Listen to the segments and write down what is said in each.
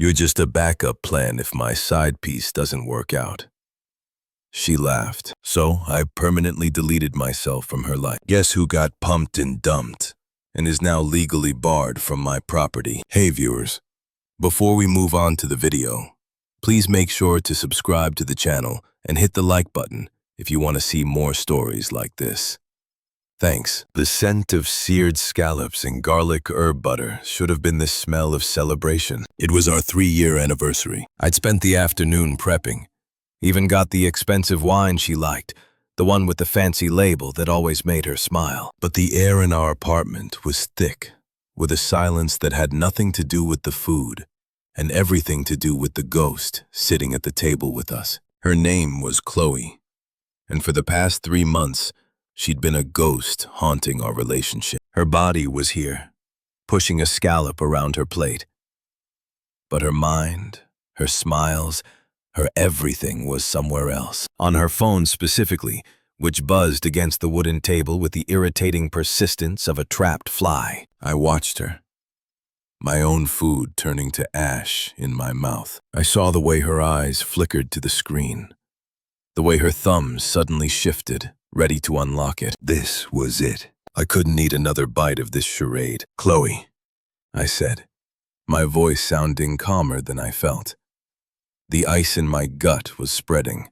You're just a backup plan if my side piece doesn't work out. She laughed. So I permanently deleted myself from her life. Guess who got pumped and dumped and is now legally barred from my property? Hey viewers, before we move on to the video, please make sure to subscribe to the channel and hit the like button if you want to see more stories like this. Thanks. The scent of seared scallops and garlic herb butter should have been the smell of celebration. It was our 3-year anniversary. I'd spent the afternoon prepping. Even got the expensive wine she liked, the one with the fancy label that always made her smile. But the air in our apartment was thick, with a silence that had nothing to do with the food and everything to do with the ghost sitting at the table with us. Her name was Chloe, and for the past 3 months, she'd been a ghost haunting our relationship. Her body was here, pushing a scallop around her plate. But her mind, her smiles, her everything was somewhere else. On her phone specifically, which buzzed against the wooden table with the irritating persistence of a trapped fly. I watched her, my own food turning to ash in my mouth. I saw the way her eyes flickered to the screen, the way her thumbs suddenly shifted, ready to unlock it. This was it. I couldn't eat another bite of this charade. Chloe, I said, my voice sounding calmer than I felt. The ice in my gut was spreading.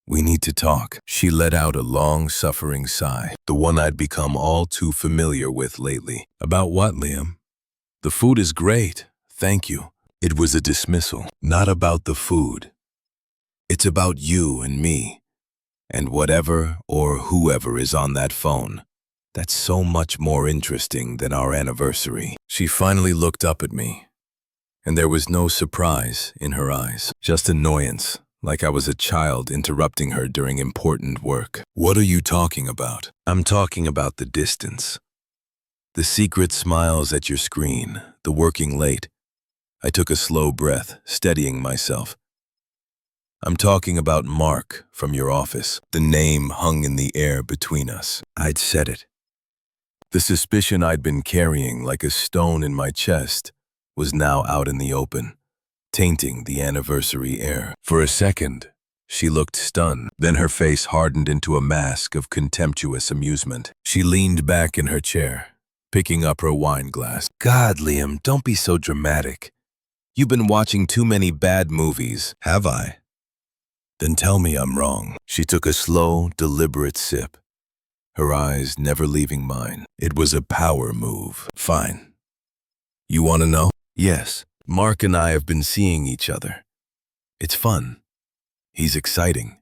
We need to talk. She let out a long, suffering sigh, the one I'd become all too familiar with lately. About what, Liam? The food is great, thank you. It was a dismissal. Not about the food. It's about you and me, and whatever or whoever is on that phone. That's so much more interesting than our anniversary. She finally looked up at me, and there was no surprise in her eyes, just annoyance, like I was a child interrupting her during important work. What are you talking about? I'm talking about the distance. The secret smiles at your screen, the working late. I took a slow breath, steadying myself. I'm talking about Mark from your office. The name hung in the air between us. I'd said it. The suspicion I'd been carrying like a stone in my chest was now out in the open, tainting the anniversary air. For a second, she looked stunned. Then her face hardened into a mask of contemptuous amusement. She leaned back in her chair, picking up her wine glass. God, Liam, don't be so dramatic. You've been watching too many bad movies. Have I? Then tell me I'm wrong. She took a slow, deliberate sip, her eyes never leaving mine. It was a power move. Fine. You want to know? Yes, Mark and I have been seeing each other. It's fun. He's exciting.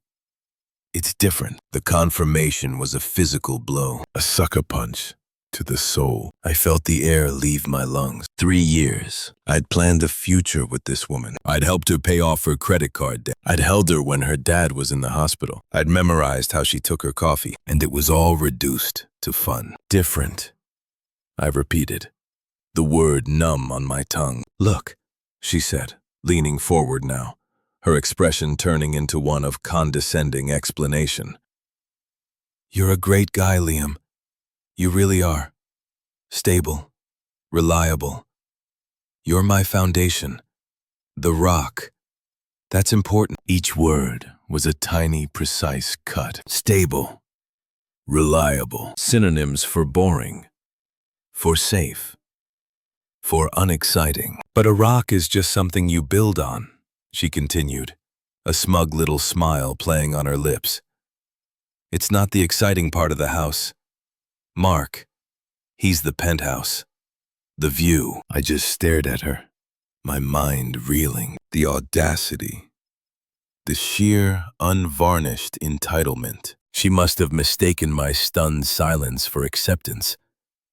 It's different. The confirmation was a physical blow, a sucker punch to the soul. I felt the air leave my lungs. 3 years. I'd planned a future with this woman. I'd helped her pay off her credit card debt. I'd held her when her dad was in the hospital. I'd memorized how she took her coffee, and it was all reduced to fun. Different, I repeated, the word numb on my tongue. Look, she said, leaning forward now, her expression turning into one of condescending explanation. You're a great guy, Liam. You really are. Stable, reliable. You're my foundation, the rock. That's important. Each word was a tiny, precise cut. Stable, reliable, synonyms for boring, for safe, for unexciting. But a rock is just something you build on, she continued, a smug little smile playing on her lips. It's not the exciting part of the house. Mark, he's the penthouse, the view. I just stared at her, my mind reeling. The audacity, the sheer, unvarnished entitlement. She must have mistaken my stunned silence for acceptance,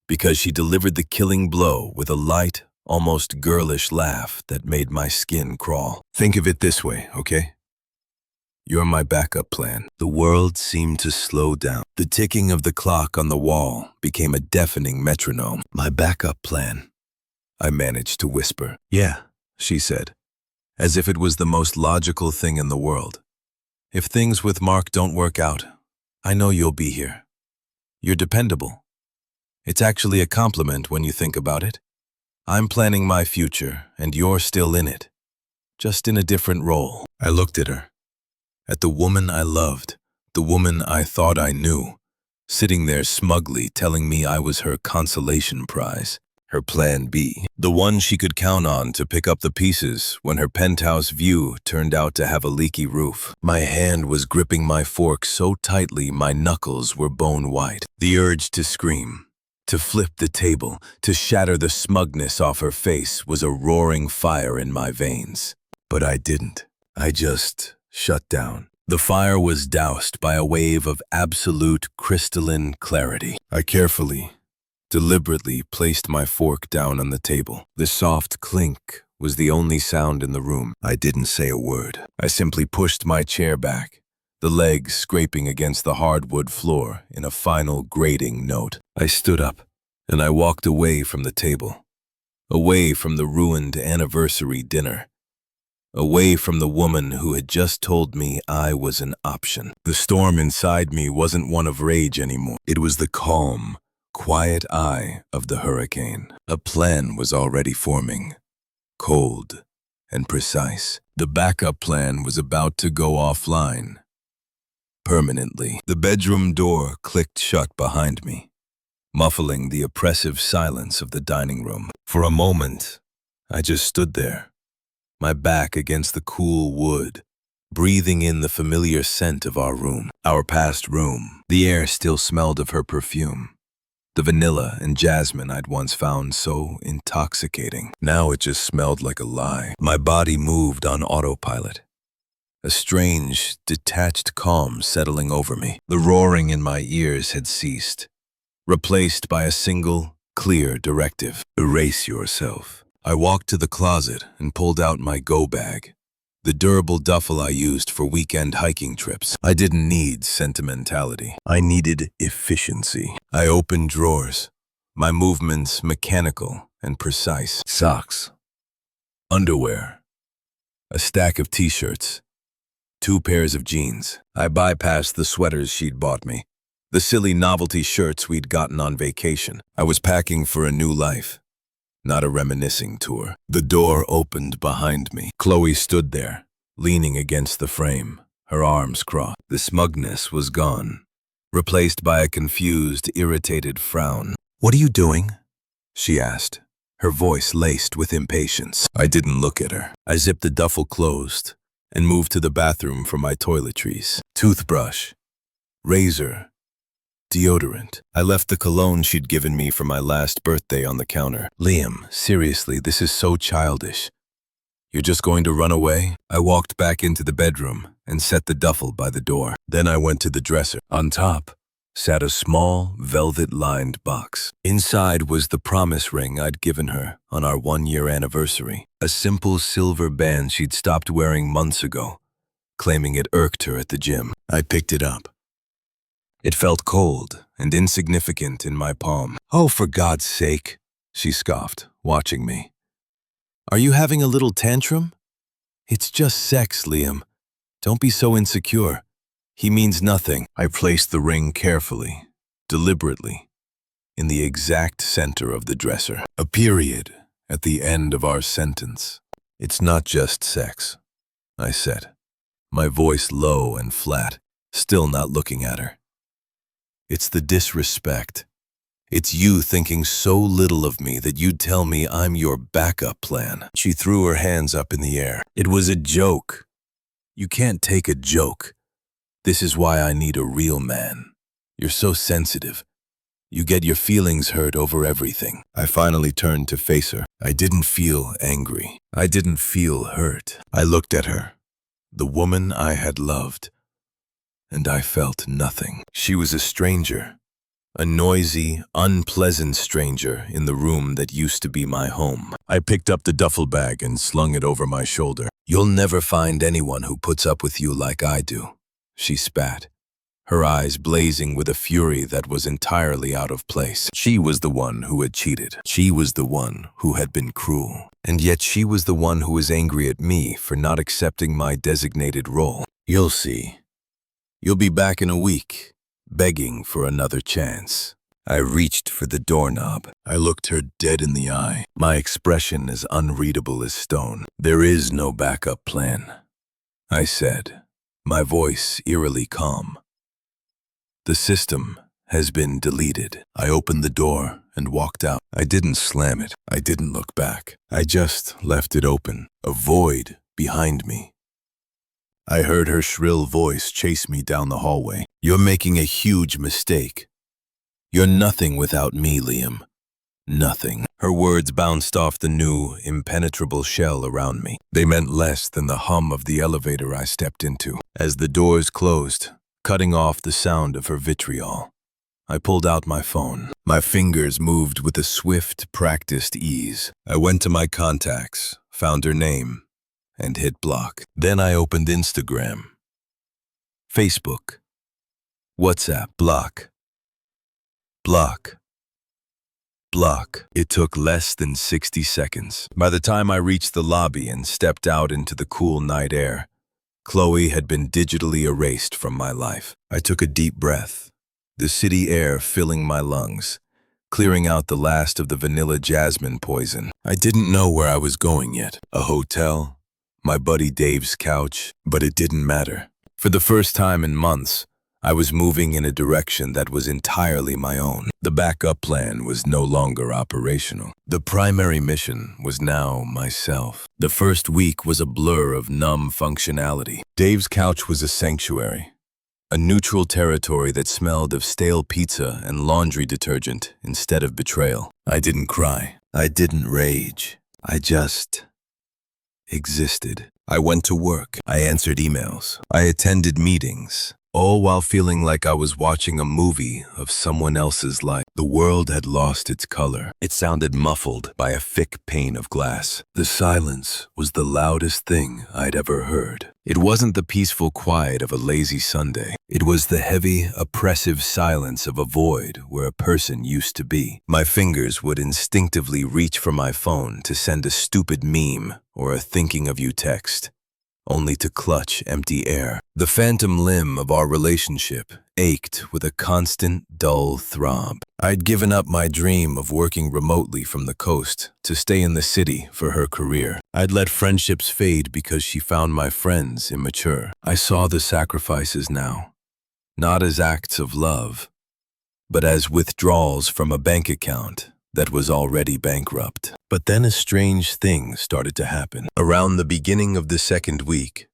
because she delivered the killing blow with a light, almost girlish laugh that made my skin crawl. Think of it this way, okay? You're my backup plan. The world seemed to slow down. The ticking of the clock on the wall became a deafening metronome. My backup plan, I managed to whisper. Yeah, she said, as if it was the most logical thing in the world. If things with Mark don't work out, I know you'll be here. You're dependable. It's actually a compliment when you think about it. I'm planning my future, and you're still in it, just in a different role. I looked at her, at the woman I loved, the woman I thought I knew, sitting there smugly telling me I was her consolation prize, her plan B, the one she could count on to pick up the pieces when her penthouse view turned out to have a leaky roof. My hand was gripping my fork so tightly my knuckles were bone white. The urge to scream, to flip the table, to shatter the smugness off her face was a roaring fire in my veins. But I didn't. I just shut down. The fire was doused by a wave of absolute crystalline clarity. I carefully, deliberately placed my fork down on the table. The soft clink was the only sound in the room. I didn't say a word. I simply pushed my chair back, the legs scraping against the hardwood floor in a final grating note. I stood up, and I walked away from the table, away from the ruined anniversary dinner, away from the woman who had just told me I was an option. The storm inside me wasn't one of rage anymore. It was the calm, quiet eye of the hurricane. A plan was already forming, cold and precise. The backup plan was about to go offline, permanently. The bedroom door clicked shut behind me, muffling the oppressive silence of the dining room. For a moment, I just stood there, my back against the cool wood, breathing in the familiar scent of our room, our past room. The air still smelled of her perfume, the vanilla and jasmine I'd once found so intoxicating. Now it just smelled like a lie. My body moved on autopilot, a strange, detached calm settling over me. The roaring in my ears had ceased, replaced by a single, clear directive: erase yourself. I walked to the closet and pulled out my go bag, the durable duffel I used for weekend hiking trips. I didn't need sentimentality. I needed efficiency. I opened drawers, my movements mechanical and precise. Socks, underwear, a stack of t-shirts, 2 pairs of jeans. I bypassed the sweaters she'd bought me, the silly novelty shirts we'd gotten on vacation. I was packing for a new life, not a reminiscing tour. The door opened behind me. Chloe stood there, leaning against the frame, her arms crossed. The smugness was gone, replaced by a confused, irritated frown. "What are you doing?" she asked, her voice laced with impatience. I didn't look at her. I zipped the duffel closed and moved to the bathroom for my toiletries. Toothbrush, razor, deodorant. I left the cologne she'd given me for my last birthday on the counter. "Liam, seriously, this is so childish. You're just going to run away?" I walked back into the bedroom and set the duffel by the door. Then I went to the dresser. On top sat a small, velvet-lined box. Inside was the promise ring I'd given her on our 1-year anniversary, a simple silver band she'd stopped wearing months ago, claiming it irked her at the gym. I picked it up. It felt cold and insignificant in my palm. "Oh, for God's sake," she scoffed, watching me. "Are you having a little tantrum? It's just sex, Liam. Don't be so insecure. He means nothing." I placed the ring carefully, deliberately, in the exact center of the dresser. A period at the end of our sentence. "It's not just sex," I said, my voice low and flat, still not looking at her. "It's the disrespect. It's you thinking so little of me that you'd tell me I'm your backup plan." She threw her hands up in the air. "It was a joke. You can't take a joke. This is why I need a real man. You're so sensitive. You get your feelings hurt over everything." I finally turned to face her. I didn't feel angry. I didn't feel hurt. I looked at her, the woman I had loved, and I felt nothing. She was a stranger, a noisy, unpleasant stranger in the room that used to be my home. I picked up the duffel bag and slung it over my shoulder. "You'll never find anyone who puts up with you like I do," she spat, her eyes blazing with a fury that was entirely out of place. She was the one who had cheated. She was the one who had been cruel. And yet she was the one who was angry at me for not accepting my designated role. "You'll see. You'll be back in a week, begging for another chance." I reached for the doorknob. I looked her dead in the eye, my expression as unreadable as stone. "There is no backup plan," I said, my voice eerily calm. "The system has been deleted." I opened the door and walked out. I didn't slam it. I didn't look back. I just left it open, a void behind me. I heard her shrill voice chase me down the hallway. "You're making a huge mistake. You're nothing without me, Liam. Nothing." Her words bounced off the new, impenetrable shell around me. They meant less than the hum of the elevator I stepped into. As the doors closed, cutting off the sound of her vitriol, I pulled out my phone. My fingers moved with a swift, practiced ease. I went to my contacts, found her name, and hit block. Then I opened Instagram, Facebook, WhatsApp, block, block, block. It took less than 60 seconds. By the time I reached the lobby and stepped out into the cool night air, Chloe had been digitally erased from my life. I took a deep breath, the city air filling my lungs, clearing out the last of the vanilla jasmine poison. I didn't know where I was going yet. A hotel, my buddy Dave's couch, but it didn't matter. For the first time in months, I was moving in a direction that was entirely my own. The backup plan was no longer operational. The primary mission was now myself. The first week was a blur of numb functionality. Dave's couch was a sanctuary, a neutral territory that smelled of stale pizza and laundry detergent instead of betrayal. I didn't cry. I didn't rage. I just existed. I went to work. I answered emails. I attended meetings, all while feeling like I was watching a movie of someone else's life. The world had lost its color. It sounded muffled by a thick pane of glass. The silence was the loudest thing I'd ever heard. It wasn't the peaceful quiet of a lazy Sunday. It was the heavy, oppressive silence of a void where a person used to be. My fingers would instinctively reach for my phone to send a stupid meme or a thinking of you text, only to clutch empty air. The phantom limb of our relationship ached with a constant, dull throb. I'd given up my dream of working remotely from the coast to stay in the city for her career. I'd let friendships fade because she found my friends immature. I saw the sacrifices now, not as acts of love, but as withdrawals from a bank account that was already bankrupt. But then a strange thing started to happen. Around the beginning of the second week,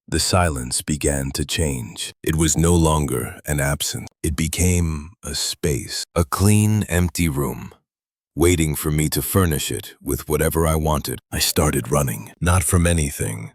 the silence began to change. It was no longer an absence. It became a space, a clean, empty room, waiting for me to furnish it with whatever I wanted. I started running, not from anything,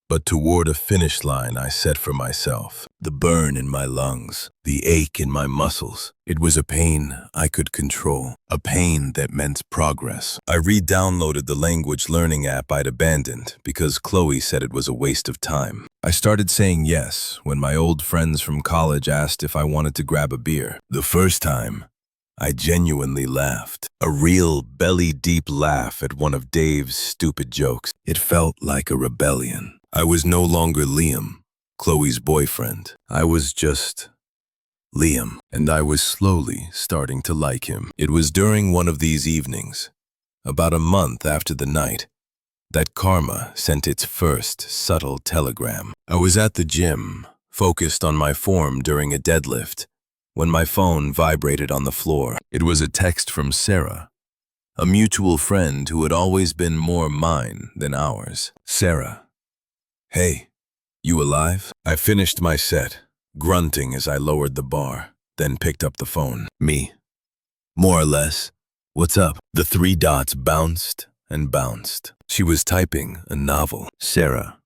but toward a finish line I set for myself. The burn in my lungs, the ache in my muscles. It was a pain I could control, a pain that meant progress. I re-downloaded the language learning app I'd abandoned because Chloe said it was a waste of time. I started saying yes when my old friends from college asked if I wanted to grab a beer. The first time, I genuinely laughed. A real belly-deep laugh at one of Dave's stupid jokes. It felt like a rebellion. I was no longer Liam, Chloe's boyfriend. I was just Liam, and I was slowly starting to like him. It was during one of these evenings, about a month after the night, that karma sent its first subtle telegram. I was at the gym, focused on my form during a deadlift, when my phone vibrated on the floor. It was a text from Sarah, a mutual friend who had always been more mine than ours. Sarah: "Hey, you alive?" I finished my set, grunting as I lowered the bar, then picked up the phone. "Me. More or less. What's up?" The three dots bounced and bounced. She was typing a novel. "Sarah,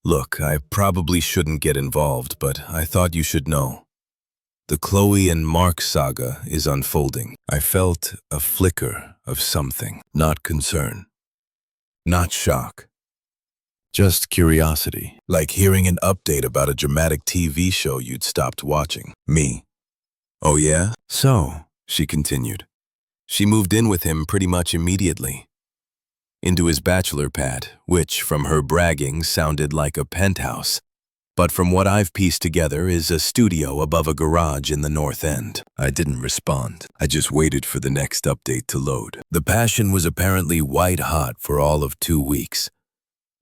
look, I probably shouldn't get involved, but I thought you should know. The Chloe and Mark saga is unfolding." I felt a flicker of something. Not concern, not shock, just curiosity, like hearing an update about a dramatic TV show you'd stopped watching. Me: "Oh yeah?" "So," she continued, "she moved in with him pretty much immediately. Into his bachelor pad, which, from her bragging, sounded like a penthouse. but from what I've pieced together is a studio above a garage in the North End. I didn't respond. I just waited for the next update to load. The passion was apparently white hot for all of 2 weeks.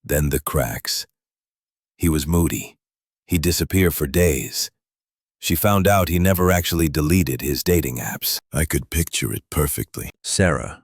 Then the cracks. He was moody. He'd disappear for days. She found out he never actually deleted his dating apps. I could picture it perfectly. Sarah.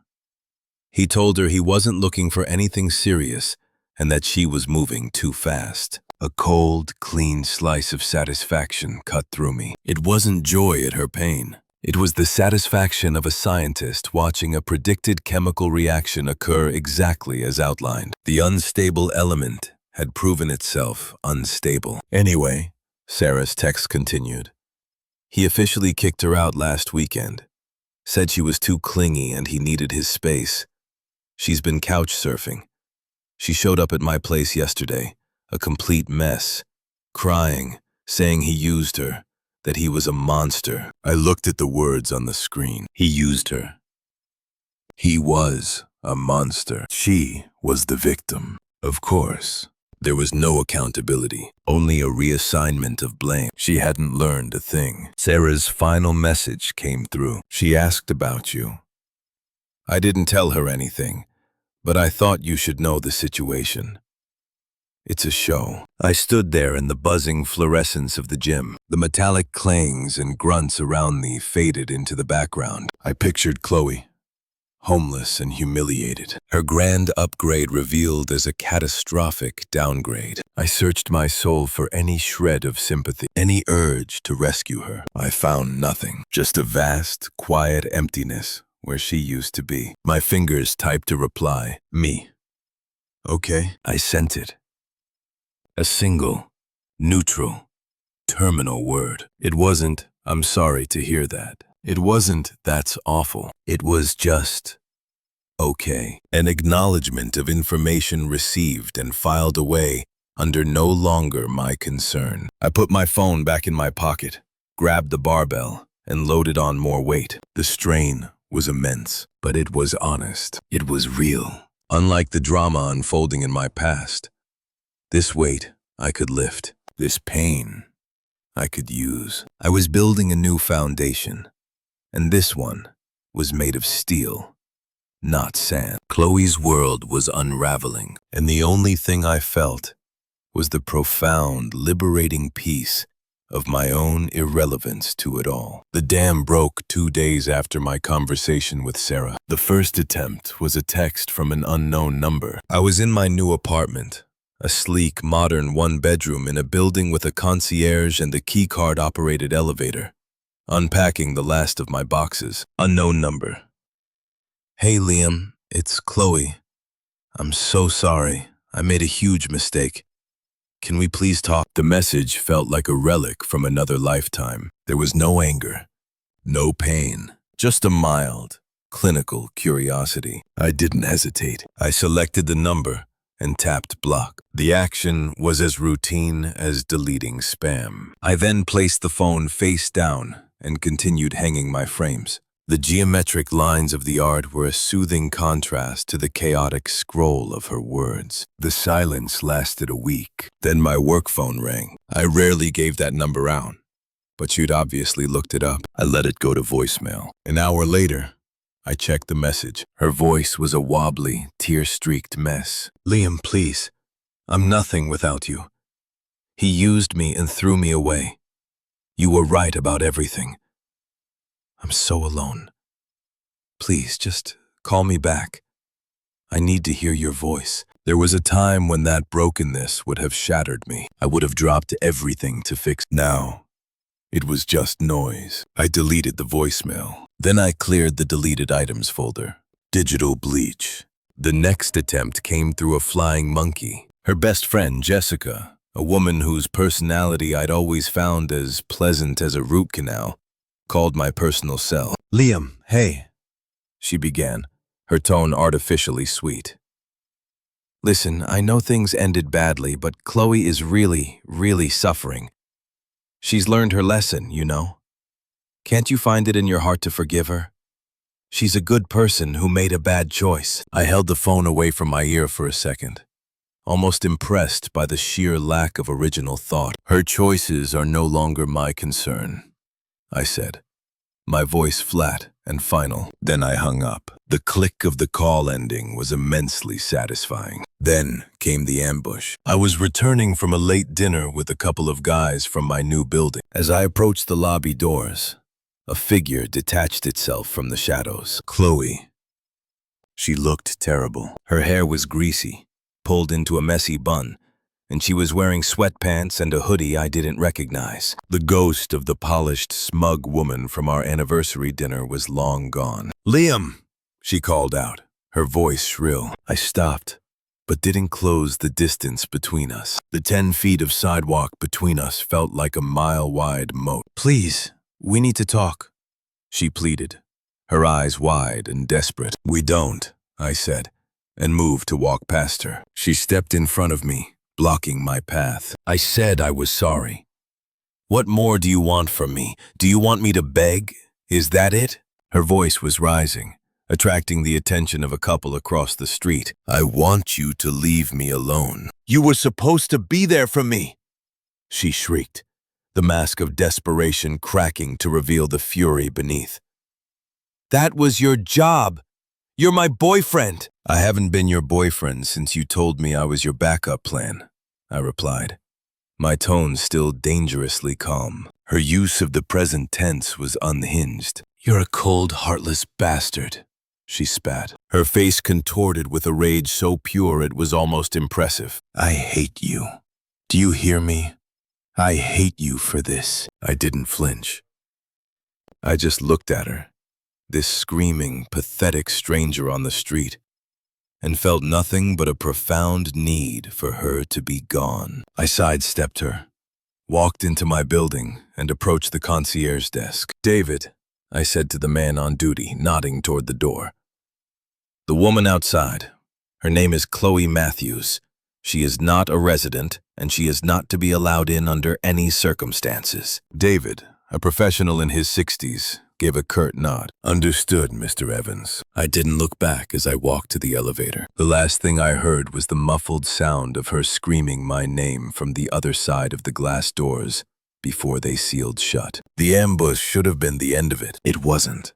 He told her he wasn't looking for anything serious and that she was moving too fast. A cold, clean slice of satisfaction cut through me. It wasn't joy at her pain. It was the satisfaction of a scientist watching a predicted chemical reaction occur exactly as outlined. The unstable element had proven itself unstable. Anyway, Sarah's text continued. He officially kicked her out last weekend. Said she was too clingy and he needed his space. She's been couch surfing. She showed up at my place yesterday, a complete mess, crying, saying he used her, that he was a monster. I looked at the words on the screen. He used her. He was a monster. She was the victim. Of course, there was no accountability, only a reassignment of blame. She hadn't learned a thing. Sarah's final message came through. She asked about you. I didn't tell her anything, but I thought you should know the situation. It's a show. I stood there in the buzzing fluorescence of the gym. The metallic clangs and grunts around me faded into the background. I pictured Chloe, homeless and humiliated. Her grand upgrade revealed as a catastrophic downgrade. I searched my soul for any shred of sympathy, any urge to rescue her. I found nothing, just a vast, quiet emptiness where she used to be. My fingers typed a reply, me. Okay, I sent it. A single, neutral, terminal word. It wasn't, I'm sorry to hear that. It wasn't, that's awful. It was just, okay. An acknowledgement of information received and filed away under no longer my concern. I put my phone back in my pocket, grabbed the barbell, and loaded on more weight. The strain was immense, but it was honest. It was real. Unlike the drama unfolding in my past, this weight I could lift. This pain I could use. I was building a new foundation, and this one was made of steel, not sand. Chloe's world was unraveling, and the only thing I felt was the profound, liberating peace of my own irrelevance to it all. The dam broke 2 days after my conversation with Sarah. The first attempt was a text from an unknown number. I was in my new apartment, a sleek, modern one-bedroom in a building with a concierge and a keycard-operated elevator, unpacking the last of my boxes. Unknown number. Hey Liam, it's Chloe. I'm so sorry. I made a huge mistake. Can we please talk? The message felt like a relic from another lifetime. There was no anger, no pain, just a mild, clinical curiosity. I didn't hesitate. I selected the number and tapped block. The action was as routine as deleting spam. I then placed the phone face down and continued hanging my frames. The geometric lines of the art were a soothing contrast to the chaotic scroll of her words. The silence lasted a week. Then my work phone rang. I rarely gave that number out, but she'd obviously looked it up. I let it go to voicemail. An hour later, I checked the message. Her voice was a wobbly, tear-streaked mess. Liam, please. I'm nothing without you. He used me and threw me away. You were right about everything. I'm so alone. Please, just call me back. I need to hear your voice. There was a time when that brokenness would have shattered me. I would have dropped everything to fix. Now, it was just noise. I deleted the voicemail. Then I cleared the deleted items folder. Digital bleach. The next attempt came through a flying monkey. Her best friend, Jessica, a woman whose personality I'd always found as pleasant as a root canal, called my personal cell. Liam, hey, she began, her tone artificially sweet. Listen, I know things ended badly, but Chloe is really, really suffering. She's learned her lesson, you know. Can't you find it in your heart to forgive her? She's a good person who made a bad choice. I held the phone away from my ear for a second. almost impressed by the sheer lack of original thought. Her choices are no longer my concern, I said, my voice flat and final. Then I hung up. The click of the call ending was immensely satisfying. Then came the ambush. I was returning from a late dinner with a couple of guys from my new building. As I approached the lobby doors, a figure detached itself from the shadows. Chloe. She looked terrible. Her hair was greasy, pulled into a messy bun, and she was wearing sweatpants and a hoodie I didn't recognize. The ghost of the polished, smug woman from our anniversary dinner was long gone. "Liam!" she called out, her voice shrill. I stopped, but didn't close the distance between us. The 10 feet of sidewalk between us felt like a mile-wide moat. "Please, we need to talk," she pleaded, her eyes wide and desperate. "We don't," I said, and moved to walk past her. She stepped in front of me, blocking my path. I said I was sorry. "What more do you want from me? Do you want me to beg? Is that it?" Her voice was rising, attracting the attention of a couple across the street. "I want you to leave me alone." "You were supposed to be there for me," she shrieked, the mask of desperation cracking to reveal the fury beneath. "That was your job. You're my boyfriend." "I haven't been your boyfriend since you told me I was your backup plan," I replied, my tone still dangerously calm. Her use of the present tense was unhinged. "You're a cold, heartless bastard," she spat, her face contorted with a rage so pure it was almost impressive. "I hate you. Do you hear me? I hate you for this." I didn't flinch. I just looked at her, this screaming, pathetic stranger on the street, and felt nothing but a profound need for her to be gone. I sidestepped her, walked into my building, and approached the concierge desk. "David," I said to the man on duty, nodding toward the door. "The woman outside. Her name is Chloe Matthews. She is not a resident, and she is not to be allowed in under any circumstances." David, a professional in his 60s, gave a curt nod. "Understood, Mr. Evans." I didn't look back as I walked to the elevator. The last thing I heard was the muffled sound of her screaming my name from the other side of the glass doors before they sealed shut. The ambush should have been the end of it. It wasn't.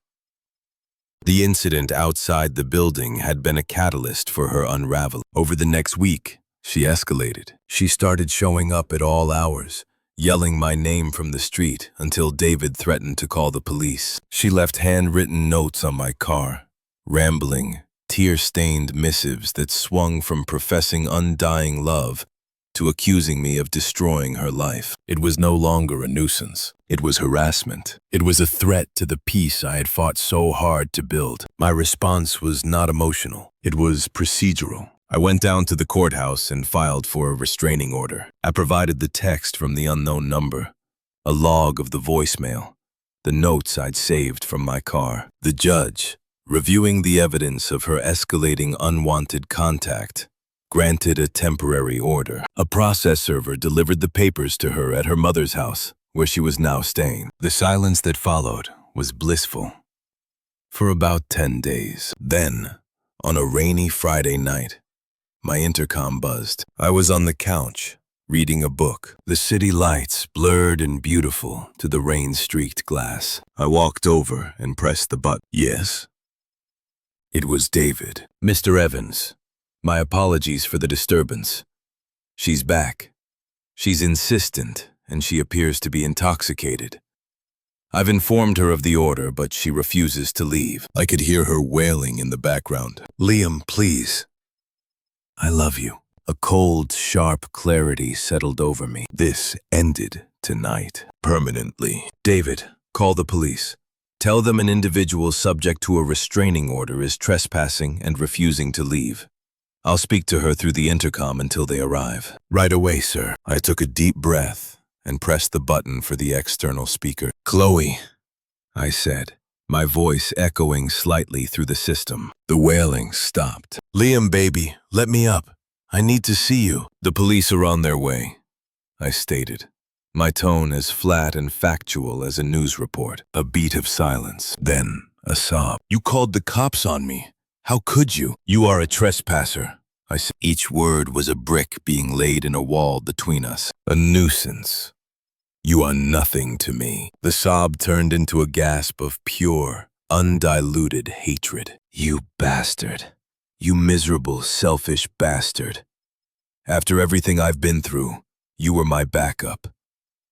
The incident outside the building had been a catalyst for her unraveling. Over the next week, she escalated. She started showing up at all hours, yelling my name from the street until David threatened to call the police. She left handwritten notes on my car, rambling, tear-stained missives that swung from professing undying love to accusing me of destroying her life. It was no longer a nuisance. It was harassment. It was a threat to the peace I had fought so hard to build. My response was not emotional. It was procedural. I went down to the courthouse and filed for a restraining order. I provided the text from the unknown number, a log of the voicemail, the notes I'd saved from my car. The judge, reviewing the evidence of her escalating unwanted contact, granted a temporary order. A process server delivered the papers to her at her mother's house, where she was now staying. The silence that followed was blissful for about 10 days. Then, on a rainy Friday night, my intercom buzzed. I was on the couch, reading a book, the city lights blurred and beautiful to the rain-streaked glass. I walked over and pressed the button. "Yes?" It was David. "Mr. Evans, my apologies for the disturbance. She's back. She's insistent, and she appears to be intoxicated. I've informed her of the order, but she refuses to leave." I could hear her wailing in the background. "Liam, please. I love you." A cold, sharp clarity settled over me. This ended tonight, permanently. "David, call the police. Tell them an individual subject to a restraining order is trespassing and refusing to leave. I'll speak to her through the intercom until they arrive." "Right away, sir." I took a deep breath and pressed the button for the external speaker. "Chloe," I said, my voice echoing slightly through the system. The wailing stopped. "Liam, baby, let me up. I need to see you." "The police are on their way," I stated, my tone as flat and factual as a news report. A beat of silence, then a sob. "You called the cops on me. How could you? You are a trespasser. I said. Each word was a brick being laid in a wall between us. A nuisance. You are nothing to me. The sob turned into a gasp of pure, undiluted hatred. You bastard. You miserable, selfish bastard. After everything I've been through, you were my backup.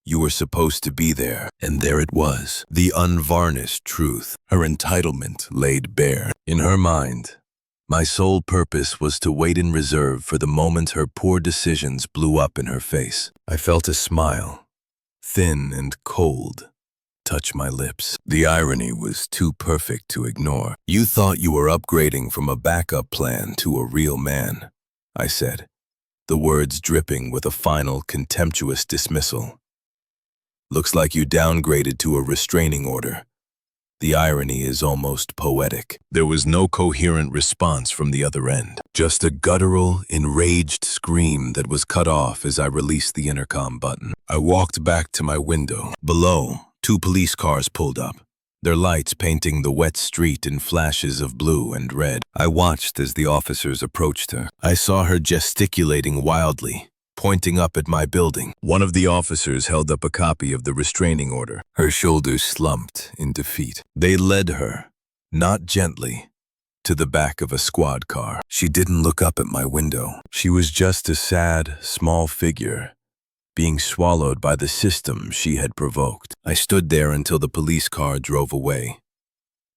You were supposed to be there, and there it was. The unvarnished truth, her entitlement laid bare. In her mind, my sole purpose was to wait in reserve for the moment her poor decisions blew up in her face. I felt a smile, thin and cold, touch my lips. The irony was too perfect to ignore. You thought you were upgrading from a backup plan to a real man, I said, the words dripping with a final contemptuous dismissal. Looks like you downgraded to a restraining order. The irony is almost poetic. There was no coherent response from the other end, just a guttural, enraged scream that was cut off as I released the intercom button. I walked back to my window. Below, 2 police cars pulled up, their lights painting the wet street in flashes of blue and red. I watched as the officers approached her. I saw her gesticulating wildly, pointing up at my building. One of the officers held up a copy of the restraining order. Her shoulders slumped in defeat. They led her, not gently, to the back of a squad car. She didn't look up at my window. She was just a sad, small figure, being swallowed by the system she had provoked. I stood there until the police car drove away,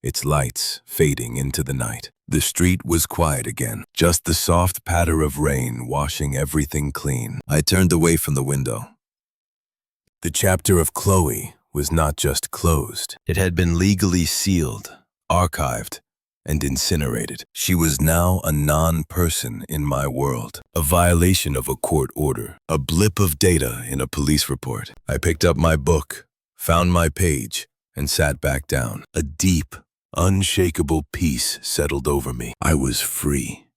its lights fading into the night. The street was quiet again, just the soft patter of rain washing everything clean. I turned away from the window. The chapter of Chloe was not just closed. It had been legally sealed, archived, and incinerated. She was now a non-person in my world, a violation of a court order, a blip of data in a police report. I picked up my book, found my page, and sat back down. A deep, unshakable peace settled over me. I was free.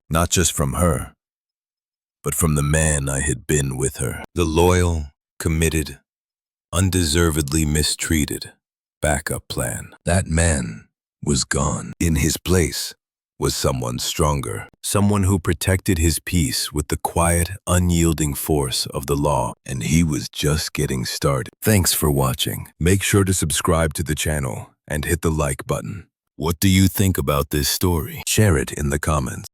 Not just from her, but from the man I had been with her. The loyal, committed, undeservedly mistreated backup plan. That man was gone. In his place was someone stronger, someone who protected his peace with the quiet, unyielding force of the law, and he was just getting started. Thanks for watching. Make sure to subscribe to the channel and hit the like button. What do you think about this story? Share it in the comments.